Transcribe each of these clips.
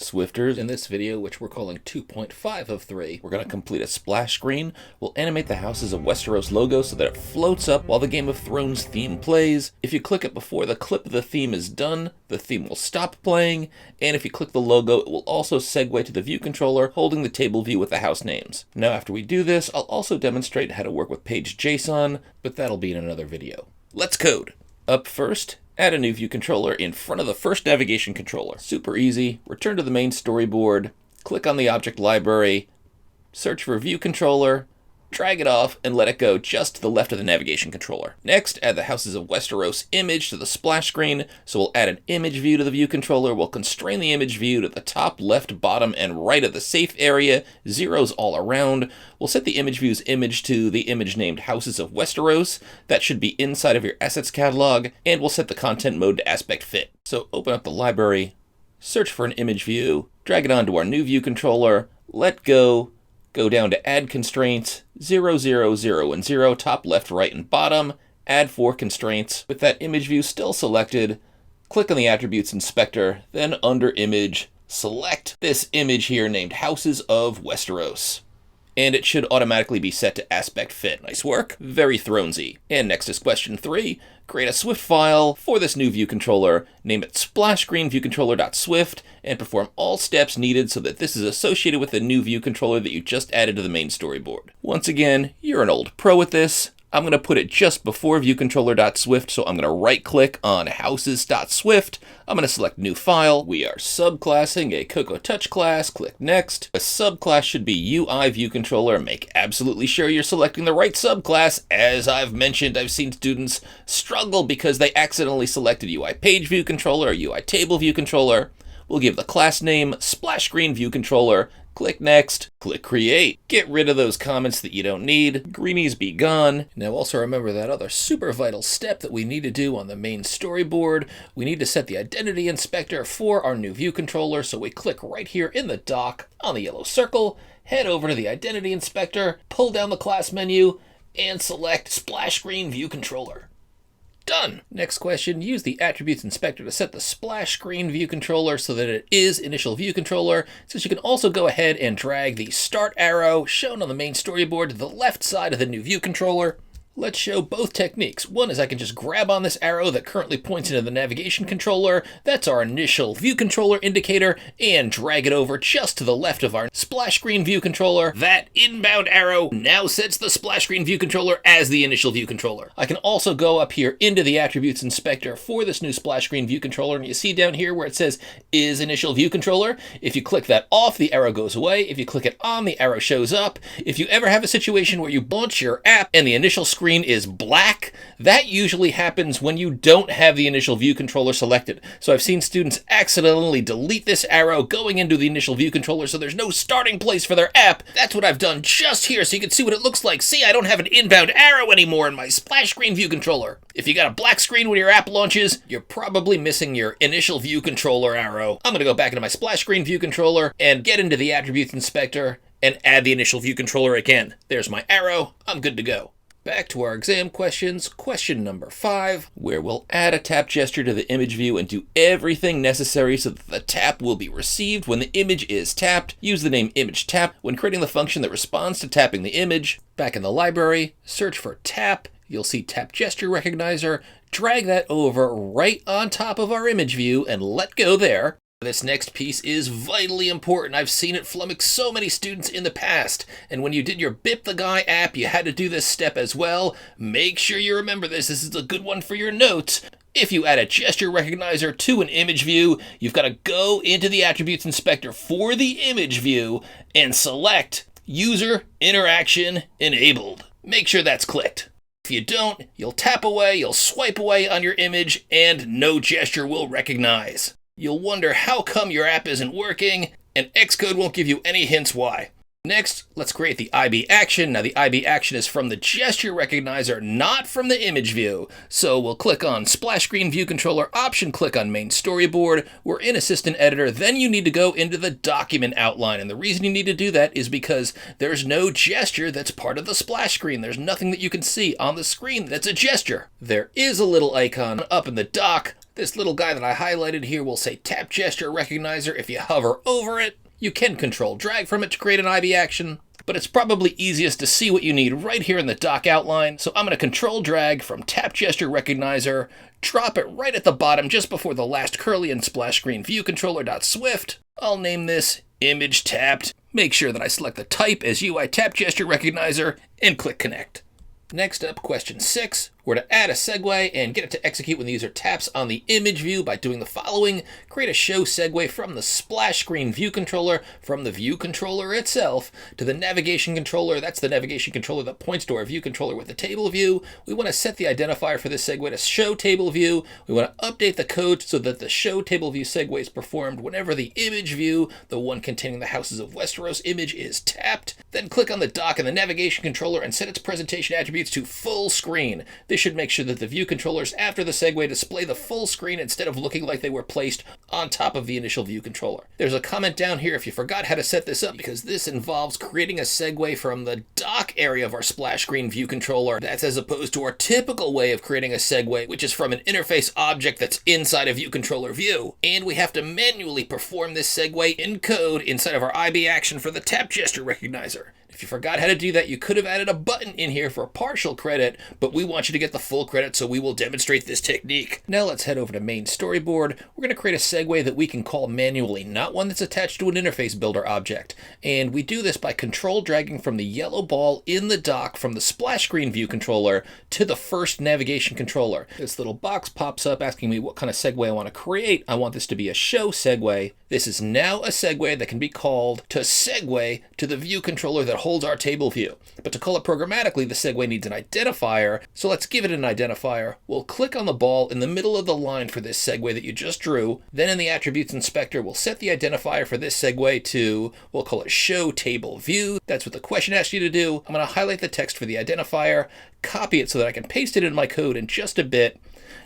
Swifters. In this video, which we're calling 2.5 of 3, we're going to complete a splash screen. We'll animate the Houses of Westeros logo so that it floats up while the Game of Thrones theme plays. If you click it before the clip of the theme is done, the theme will stop playing, and if you click the logo, it will also segue to the view controller, holding the table view with the house names. Now after we do this, I'll also demonstrate how to work with Paged JSON, but that'll be in another video. Let's code! Up first, add a new view controller in front of the first navigation controller. Super easy. Return to the main storyboard, click on the object library, search for view controller, drag it off, and let it go just to the left of the navigation controller. Next, add the Houses of Westeros image to the splash screen. So we'll add an image view to the view controller. We'll constrain the image view to the top, left, bottom, and right of the safe area, zeros all around. We'll set the image view's image to the image named Houses of Westeros. That should be inside of your assets catalog, and we'll set the content mode to aspect fit. So open up the library, search for an image view, drag it onto our new view controller, let go down to add constraints, 0, 0, 0, and 0, top, left, right, and bottom, add 4 constraints. With that image view still selected, click on the attributes inspector, then under image, select this image here named Houses of Westeros. And it should automatically be set to aspect fit. Nice work. Very Thronesy. And next is question 3. Create a Swift file for this new view controller, name it splash screen viewcontroller.swift, and perform all steps needed so that this is associated with the new view controller that you just added to the main storyboard. Once again, you're an old pro at this. I'm going to put it just before viewcontroller.swift, so I'm going to right-click on houses.swift. I'm going to select new file. We are subclassing a Cocoa Touch class. Click next. A subclass should be UI view controller. Make absolutely sure you're selecting the right subclass. As I've mentioned, I've seen students struggle because they accidentally selected UI page view controller or UI table view controller. We'll give the class name splash screen view controller. Click next, click create. Get rid of those comments that you don't need. Greenies be gone. Now also remember that other super vital step that we need to do on the main storyboard. We need to set the identity inspector for our new view controller. So we click right here in the dock on the yellow circle, head over to the identity inspector, pull down the class menu, and select splash screen view controller. Done. Next question, use the attributes inspector to set the splash screen view controller so that it is initial view controller, since you can also go ahead and drag the start arrow shown on the main storyboard to the left side of the new view controller. Let's show both techniques. One is I can just grab on this arrow that currently points into the navigation controller. That's our initial view controller indicator, and drag it over just to the left of our splash screen view controller. That inbound arrow now sets the splash screen view controller as the initial view controller. I can also go up here into the attributes inspector for this new splash screen view controller, and you see down here where it says is initial view controller. If you click that off, the arrow goes away. If you click it on, the arrow shows up. If you ever have a situation where you launch your app and the initial screen is black, that usually happens when you don't have the initial view controller selected. So I've seen students accidentally delete this arrow going into the initial view controller so there's no starting place for their app. That's what I've done just here so you can see what it looks like. See, I don't have an inbound arrow anymore in my splash screen view controller. If you got a black screen when your app launches, you're probably missing your initial view controller arrow. I'm going to go back into my splash screen view controller and get into the attributes inspector and add the initial view controller again. There's my arrow. I'm good to go. Back to our exam questions. Question number 5, where we'll add a tap gesture to the image view and do everything necessary so that the tap will be received when the image is tapped. Use the name image tap when creating the function that responds to tapping the image. Back in the library, search for tap. You'll see tap gesture recognizer. Drag that over right on top of our image view and let go there. This next piece is vitally important. I've seen it flummox so many students in the past. And when you did your Bip the Guy app, you had to do this step as well. Make sure you remember this. This is a good one for your notes. If you add a gesture recognizer to an image view, you've got to go into the attributes inspector for the image view and select user interaction enabled. Make sure that's clicked. If you don't, you'll tap away, you'll swipe away on your image, and no gesture will recognize. You'll wonder how come your app isn't working, and Xcode won't give you any hints why. Next, let's create the IB action. Now the IB action is from the gesture recognizer, not from the image view. So we'll click on splash screen view controller option, click on main storyboard. We're in assistant editor. Then you need to go into the document outline. And the reason you need to do that is because there's no gesture that's part of the splash screen. There's nothing that you can see on the screen that's a gesture. There is a little icon up in the dock. This little guy that I highlighted here will say tap gesture recognizer. If you hover over it, you can control drag from it to create an IB action, but it's probably easiest to see what you need right here in the dock outline. So I'm going to control drag from tap gesture recognizer, drop it right at the bottom just before the last curly and splash screen view controller.swift. I'll name this image tapped. Make sure that I select the type as UI tap gesture recognizer and click connect. Next up, question 6. We're to add a segue and get it to execute when the user taps on the image view by doing the following. Create a show segue from the splash screen view controller, from the view controller itself, to the navigation controller. That's the navigation controller that points to our view controller with the table view. We want to set the identifier for this segue to show table view. We want to update the code so that the show table view segue is performed whenever the image view, the one containing the Houses of Westeros image, is tapped. Then click on the dock in the navigation controller and set its presentation attributes to full screen. This should make sure that the view controllers after the segue display the full screen instead of looking like they were placed on top of the initial view controller. There's a comment down here if you forgot how to set this up, because this involves creating a segue from the dock area of our splash screen view controller. That's as opposed to our typical way of creating a segue, which is from an interface object that's inside a view controller view. And we have to manually perform this segue in code inside of our IB action for the tap gesture recognizer. If you forgot how to do that, you could have added a button in here for partial credit, but we want you to get the full credit, so we will demonstrate this technique. Now let's head over to main storyboard. We're going to create a segue that we can call manually, not one that's attached to an interface builder object. And we do this by control dragging from the yellow ball in the dock from the splash screen view controller to the first navigation controller. This little box pops up asking me what kind of segue I want to create. I want this to be a show segue. This is now a segue that can be called to segue to the view controller that holds our table view. But to call it programmatically, the segue needs an identifier, so let's give it an identifier. We'll click on the ball in the middle of the line for this segue that you just drew. Then in the attributes inspector, we'll set the identifier for this segue to, we'll call it show table view. That's what the question asks you to do. I'm going to highlight the text for the identifier, copy it so that I can paste it in my code in just a bit.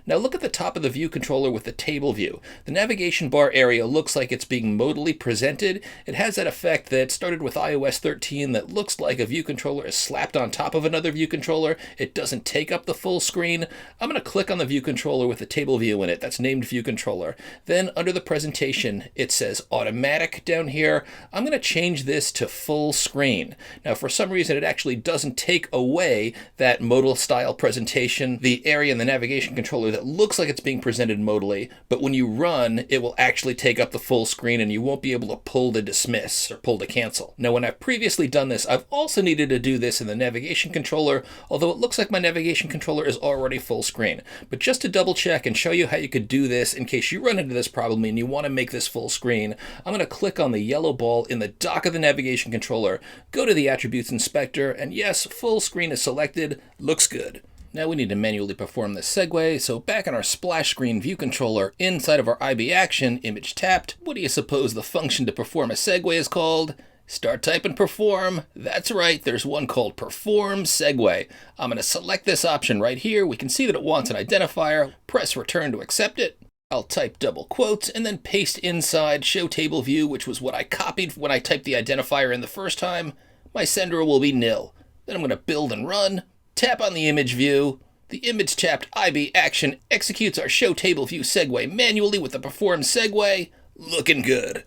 Now look at the top of the view controller with the table view. The navigation bar area looks like it's being modally presented. It has that effect that started with iOS 13 that looks like a view controller is slapped on top of another view controller. It doesn't take up the full screen. I'm going to click on the view controller with the table view in it. That's named view controller. Then under the presentation, it says automatic down here. I'm going to change this to full screen. Now for some reason, it actually doesn't take away that modal style presentation, the area in the navigation controller that looks like it's being presented modally, but when you run, it will actually take up the full screen and you won't be able to pull to dismiss or pull to cancel. Now, when I've previously done this, I've also needed to do this in the navigation controller, although it looks like my navigation controller is already full screen. But just to double check and show you how you could do this in case you run into this problem and you want to make this full screen, I'm going to click on the yellow ball in the dock of the navigation controller, go to the attributes inspector, and yes, full screen is selected. Looks good. Now we need to manually perform this segue, so back in our splash screen view controller, inside of our IB action, image tapped, what do you suppose the function to perform a segue is called? Start type and perform. That's right, there's one called perform segue. I'm going to select this option right here. We can see that it wants an identifier. Press return to accept it. I'll type double quotes and then paste inside show table view, which was what I copied when I typed the identifier in the first time. My sender will be nil. Then I'm going to build and run. Tap on the image view. The image tapped IB action executes our show table view segue manually with the perform segue. Looking good.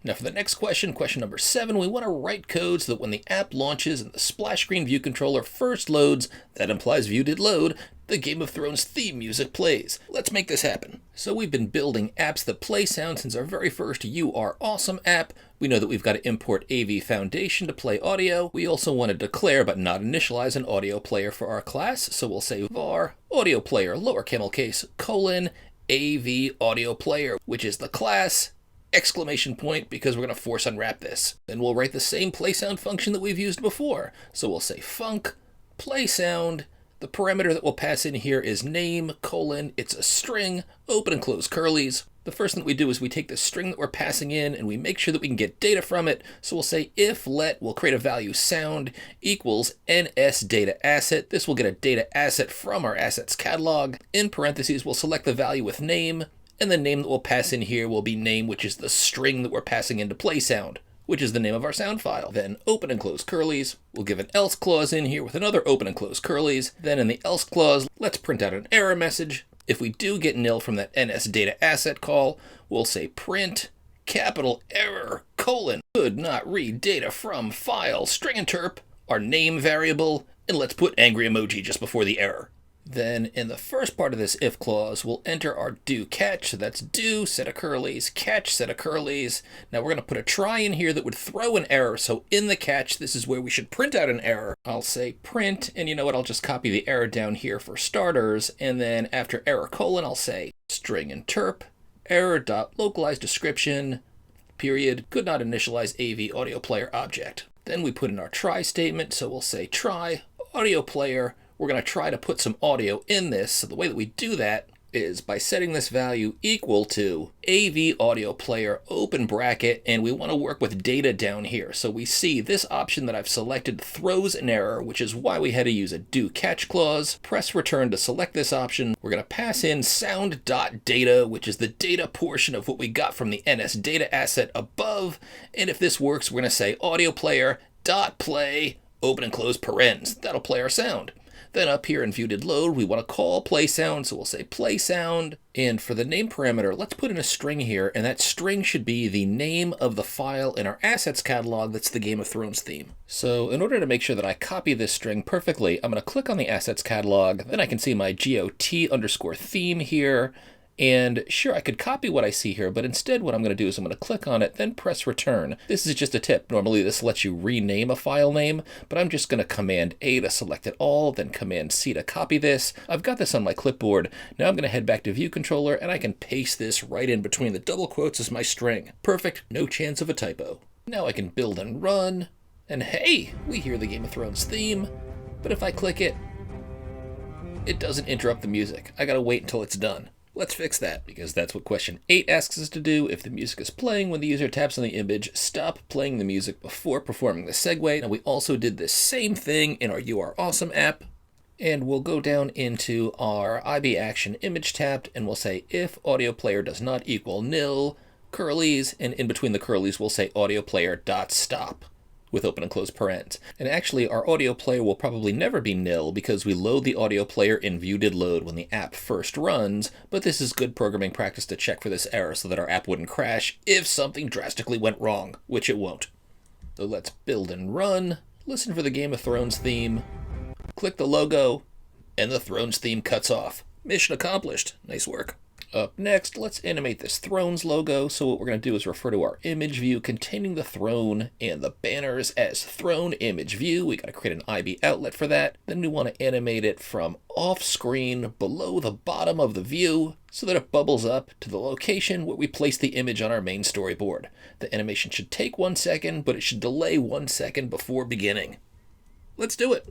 Now for the next question, question number 7, we want to write code so that when the app launches and the splash screen view controller first loads, that implies view did load, the Game of Thrones theme music plays. Let's make this happen. So we've been building apps that play sound since our very first You Are Awesome app. We know that we've got to import AV Foundation to play audio. We also want to declare but not initialize an audio player for our class. So we'll say var audio player, lower camel case, colon, AV audio player, which is the class, exclamation point, because we're going to force unwrap this. Then we'll write the same play sound function that we've used before. So we'll say func, play sound. The parameter that we'll pass in here is name, colon, it's a string, open and close curlies. The first thing that we do is we take the string that we're passing in and we make sure that we can get data from it. So we'll say if let, we'll create a value sound equals ns data asset. This will get a data asset from our assets catalog. In parentheses, we'll select the value with name, and the name that we'll pass in here will be name, which is the string that we're passing into play sound, which is the name of our sound file. Then open and close curlies. We'll give an else clause in here with another open and close curlies. Then in the else clause, let's print out an error message. If we do get nil from that ns data asset call, we'll say print capital error colon could not read data from file string interp, our name variable, and let's put angry emoji just before the error. Then in the first part of this if clause, we'll enter our do catch. So that's do, set of curlies, catch, set of curlies. Now we're going to put a try in here that would throw an error. So in the catch, this is where we should print out an error. I'll say print, and you know what? I'll just copy the error down here for starters. And then after error colon, I'll say string interp, error.localize description, period, could not initialize AV audio player object. Then we put in our try statement. So we'll say try audio player. We're going to try to put some audio in this. So the way that we do that is by setting this value equal to AV audio player open bracket, and we want to work with data down here. So we see this option that I've selected throws an error, which is why we had to use a do catch clause. Press return to select this option. We're going to pass in sound.data, which is the data portion of what we got from the NS data asset above. And if this works, we're going to say audio player dot play open and close parens. That'll play our sound. Then up here in view did load, we want to call play sound, so we'll say play sound. And for the name parameter, let's put in a string here, and that string should be the name of the file in our assets catalog that's the Game of Thrones theme. So in order to make sure that I copy this string perfectly, I'm going to click on the assets catalog, then I can see my GOT_theme here. And sure, I could copy what I see here, but instead what I'm going to do is I'm going to click on it, then press return. This is just a tip. Normally this lets you rename a file name, but I'm just going to Command A to select it all, then Command C to copy this. I've got this on my clipboard. Now I'm going to head back to View Controller, and I can paste this right in between the double quotes as my string. Perfect, no chance of a typo. Now I can build and run, and hey, we hear the Game of Thrones theme, but if I click it, it doesn't interrupt the music. I gotta wait until it's done. Let's fix that, because that's what question 8 asks us to do. If the music is playing when the user taps on the image, stop playing the music before performing the segue. Now we also did this same thing in our You Are Awesome app. And we'll go down into our IB action image tapped, and we'll say if audio player does not equal nil, curlies, and in between the curlies we'll say audio player dot stop with open and close parens. And actually our audio player will probably never be nil because we load the audio player in view did load when the app first runs, but this is good programming practice to check for this error so that our app wouldn't crash if something drastically went wrong, which it won't. So let's build and run, listen for the Game of Thrones theme, click the logo, and the Thrones theme cuts off. Mission accomplished. Nice work. Up next, let's animate this Thrones logo. So what we're going to do is refer to our image view containing the throne and the banners as throne image view. We got to create an IB outlet for that. Then we want to animate it from off screen below the bottom of the view so that it bubbles up to the location where we place the image on our main storyboard. The animation should take 1 second, but it should delay 1 second before beginning. Let's do it.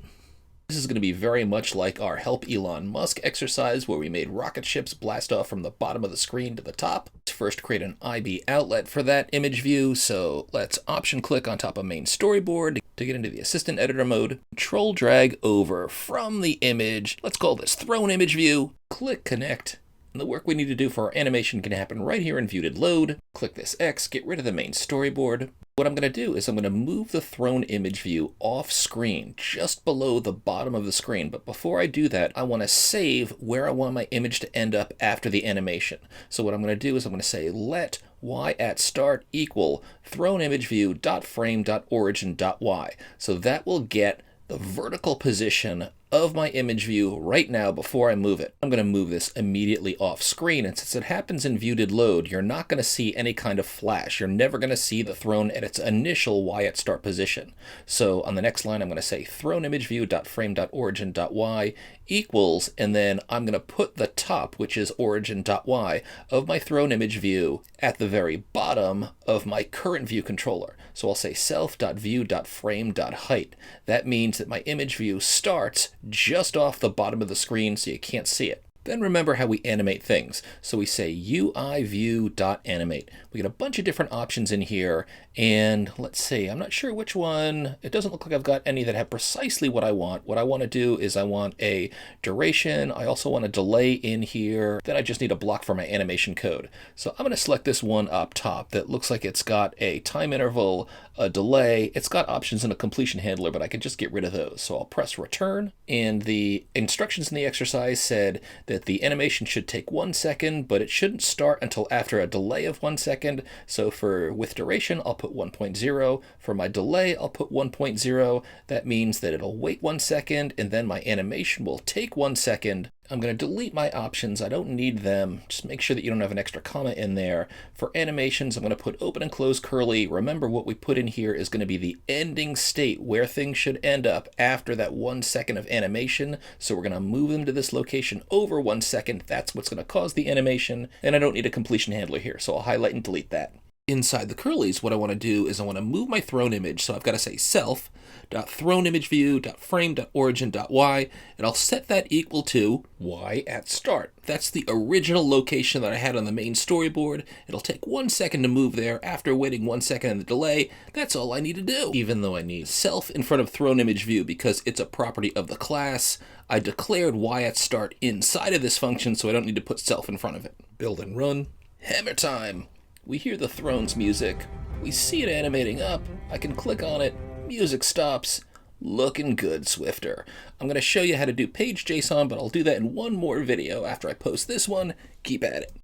This is going to be very much like our Help Elon Musk exercise where we made rocket ships blast off from the bottom of the screen to the top. Let's first create an IB outlet for that image view. So let's option click on top of main storyboard to get into the assistant editor mode. Control drag over from the image. Let's call this throne image view. Click connect. And the work we need to do for our animation can happen right here in View Did Load. Click this X, get rid of the main storyboard. What I'm going to do is I'm going to move the throne image view off screen, just below the bottom of the screen. But before I do that, I want to save where I want my image to end up after the animation. So what I'm going to do is I'm going to say let y at start equal throne image view dot frame dot origin dot y. So that will get the vertical position of my image view right now before I move it. I'm going to move this immediately off screen, and since it happens in View Did Load, you're not going to see any kind of flash. You're never going to see the throne at its initial y at start position. So on the next line, I'm going to say throne image view dot frame dot origin dot y equals, and then I'm going to put the top, which is origin dot y, of my throne image view at the very bottom of my current view controller. So I'll say self.view.frame.height. That means that my image view starts just off the bottom of the screen so you can't see it. Then remember how we animate things. So we say UI view.animate. We get a bunch of different options in here, and let's see, I'm not sure which one. It doesn't look like I've got any that have precisely what I want. What I want to do is I want a duration. I also want a delay in here. Then I just need a block for my animation code. So I'm going to select this one up top that looks like it's got a time interval, a delay. It's got options in a completion handler, but I can just get rid of those. So I'll press return, and the instructions in the exercise said that the animation should take 1 second, but it shouldn't start until after a delay of 1 second. So for with duration, I'll put 1.0. For my delay, I'll put 1.0. That means that it'll wait 1 second, and then my animation will take 1 second. I'm going to delete my options. I don't need them. Just make sure that you don't have an extra comma in there. For animations, I'm going to put open and close curly. Remember, what we put in here is going to be the ending state where things should end up after that 1 second of animation. So we're going to move them to this location over 1 second. That's what's going to cause the animation. And I don't need a completion handler here, so I'll highlight and delete that. Inside the curlies, what I want to do is I want to move my throne image. So I've got to say self.throneImageView.frame.origin.y, and I'll set that equal to y at start. That's the original location that I had on the main storyboard. It'll take 1 second to move there. After waiting 1 second in the delay, that's all I need to do. Even though I need self in front of throne image view because it's a property of the class, I declared y at start inside of this function, so I don't need to put self in front of it. Build and run. Hammer time. We hear the throne's music. We see it animating up. I can click on it. Music stops. Looking good, Swifter. I'm going to show you how to do Paged JSON, but I'll do that in one more video after I post this one. Keep at it.